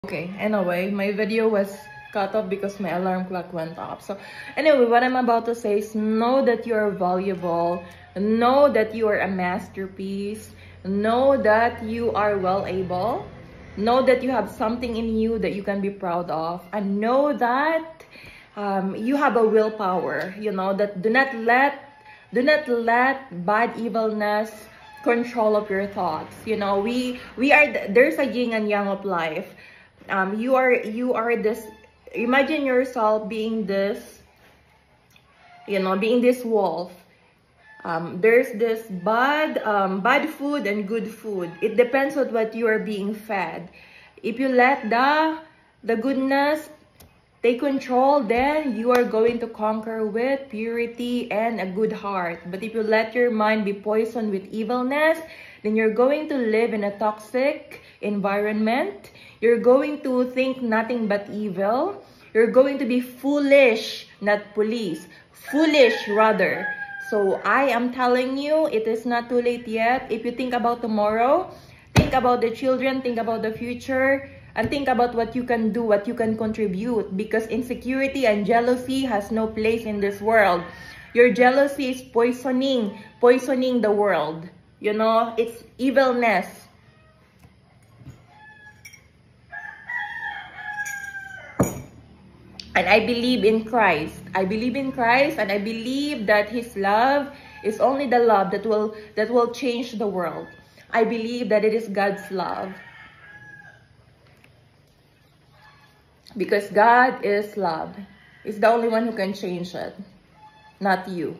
Okay, anyway, my video was cut off because my alarm clock went off. So anyway, what I'm about to say is know that you are valuable, know that you are a masterpiece, know that you are well able, know that you have something in you that you can be proud of, and know that you have a willpower, you know, that do not let bad evilness control of your thoughts. You know, there's a yin and yang of life. You are this, imagine yourself being this, you know, being this wolf. There's this bad food and good food. It depends on what you are being fed. If you let the goodness take control, then you are going to conquer with purity and a good heart. But if you let your mind be poisoned with evilness, then you're going to live in a toxic environment. You're going to think nothing but evil. You're going to be foolish, not police. Foolish, rather. So I am telling you, it is not too late yet. If you think about tomorrow, think about the children, think about the future, and think about what you can do, what you can contribute. Because insecurity and jealousy has no place in this world. Your jealousy is poisoning the world. You know, it's evilness. And I believe in Christ. I believe in Christ, and I believe that His love is only the love that will change the world. I believe that it is God's love. Because God is love. He's the only one who can change it, not you.